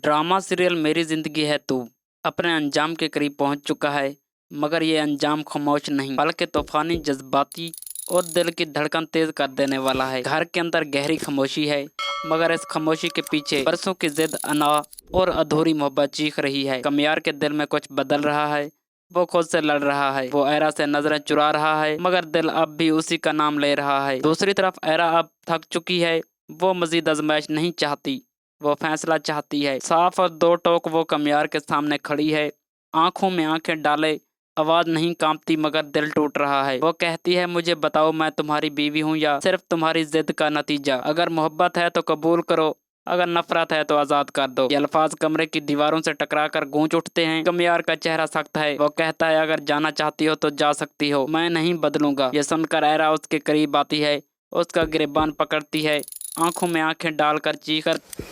Drama serial मेरी जिंदगी है तू अपने अंजाम के करीब पहुंच चुका है, मगर ये अंजाम खामोश नहीं बल्कि तूफानी, जज्बाती और दिल की धड़कन तेज कर देने वाला है। घर के अंदर गहरी खामोशी है, मगर इस खामोशी के पीछे बरसों की जिद, अनाह और अधूरी मोहब्बत चीख रही है। कमियार के दिल में कुछ बदल रहा है, वो खुद से लड़ रहा है, वो एरा से नजरें चुरा रहा है, मगर दिल अब भी उसी का नाम ले रहा है। दूसरी तरफ एरा अब थक चुकी है, वो मजीद आजमाइश नहीं चाहती, वो फैसला चाहती है। साफ और दो टोक वो कमियार के सामने खड़ी है, आंखों में आंखें डाले, आवाज नहीं कांपती मगर दिल टूट रहा है। वो कहती है, मुझे बताओ, मैं तुम्हारी बीवी हूँ या सिर्फ तुम्हारी जिद का नतीजा? अगर मोहब्बत है तो कबूल करो, अगर नफरत है तो आजाद कर दो। ये अल्फाज कमरे की दीवारों से टकराकर गूंज उठते हैं। कमियार का चेहरा सख्त है, वो कहता है, अगर जाना चाहती हो तो जा सकती हो, मैं नहीं बदलूंगा। ये सुनकर एरा उसके करीब आती है, उसका गिरबान पकड़ती है, आंखों में आंखें डालकर चीख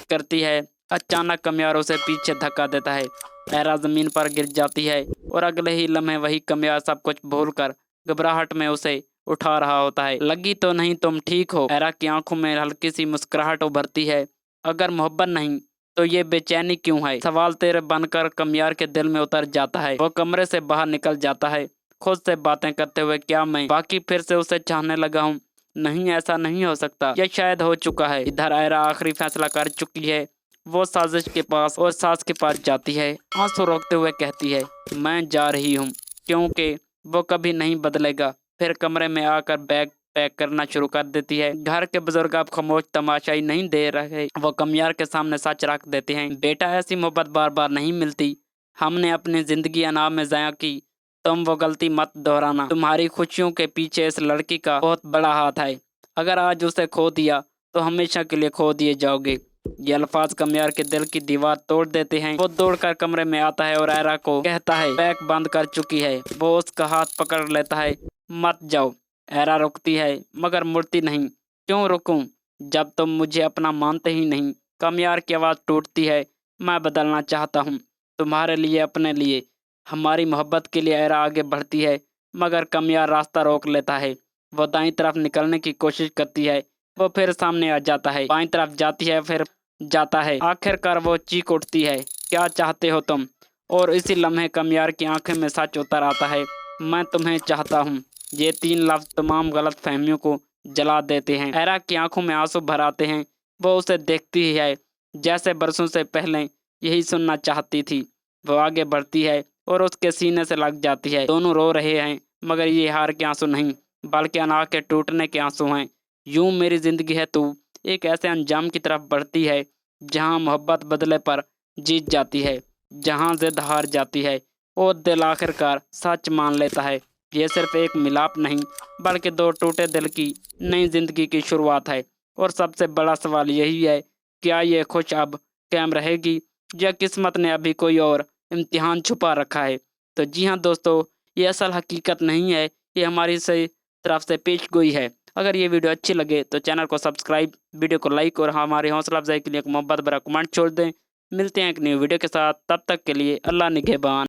करती है। अचानक कमियार उसे पीछे धक्का देता है, एरा जमीन पर गिर जाती है और अगले ही लम्हे वही कमियार सब कुछ भूलकर घबराहट में उसे उठा रहा होता है। लगी तो नहीं, तुम ठीक हो? एरा की आंखों में हल्की सी मुस्कुराहट उभरती है। अगर मोहब्बत नहीं तो ये बेचैनी क्यों है? सवाल तेरे बनकर कमियार के दिल में उतर जाता है। वो कमरे से बाहर निकल जाता है, खुद से बातें करते हुए, क्या मैं बाकी फिर से उसे चाहने लगा हूँ? नहीं, ऐसा नहीं हो सकता, यह शायद हो चुका है। इधर एरा आखिरी फैसला कर चुकी है, वो साजिश के पास और सास के पास जाती है, आंसू रोकते हुए कहती है, मैं जा रही हूँ क्योंकि वो कभी नहीं बदलेगा। फिर कमरे में आकर बैग पैक करना शुरू कर देती है। घर के बुजुर्ग अब खामोश तमाशाई नहीं दे रहे, वो कमियार के सामने सच रख देते हैं, बेटा, ऐसी मोहब्बत बार बार नहीं मिलती, हमने अपनी जिंदगी अनाम में ज़ाया की, तुम वो गलती मत दोहराना। तुम्हारी खुशियों के पीछे इस लड़की का बहुत बड़ा हाथ है, अगर आज उसे खो दिया तो हमेशा के लिए खो दिए जाओगे। ये अल्फाज कमियार के दिल की दीवार तोड़ देते हैं। वो दौड़कर कमरे में आता है और एरा को कहता है, बैग बंद कर चुकी है। वो उसका हाथ पकड़ लेता है, मत जाओ। एरा रुकती है मगर मुड़ती नहीं। क्यों रुकूं जब तुम मुझे अपना मानते ही नहीं? कमियार की आवाज़ टूटती है, मैं बदलना चाहता हूँ, तुम्हारे लिए, अपने लिए, हमारी मोहब्बत के लिए। एरा आगे बढ़ती है मगर कमियार रास्ता रोक लेता है। वो दाईं तरफ निकलने की कोशिश करती है, वो फिर सामने आ जाता है, बाईं तरफ जाती है, फिर जाता है। आखिरकार वो चीख उठती है, क्या चाहते हो तुम? और इसी लम्हे कमियार की आंखें में सच उतर आता है, मैं तुम्हें चाहता हूँ। ये तीन लफ्ज तमाम गलत फहमियों को जला देते हैं। एरा की आंखों में आंसू भर आते हैं, वो उसे देखती ही है जैसे बरसों से पहले यही सुनना चाहती थी। वो आगे बढ़ती है और उसके सीने से लग जाती है। दोनों रो रहे हैं मगर ये हार के आंसू नहीं बल्कि अनार के टूटने के आंसू हैं। यूं मेरी जिंदगी है तू एक ऐसे अंजाम की तरफ बढ़ती है जहां मोहब्बत बदले पर जीत जाती है, जहां जिद हार जाती है और दिल आखिरकार सच मान लेता है। ये सिर्फ एक मिलाप नहीं बल्कि दो टूटे दिल की नई जिंदगी की शुरुआत है। और सबसे बड़ा सवाल यही है, क्या ये खुश अब कायम रहेगी या किस्मत ने अभी कोई और इम्तिहान छुपा रखा है? तो जी हाँ दोस्तों, ये असल हकीकत नहीं है, ये हमारी सही तरफ से पेश गोई है। अगर ये वीडियो अच्छी लगे तो चैनल को सब्सक्राइब, वीडियो को लाइक और हमारी हौसला अफजाई के लिए एक मोहब्बत भरा कमेंट छोड़ दें। मिलते हैं एक न्यू वीडियो के साथ, तब तक के लिए अल्लाह निगहबान।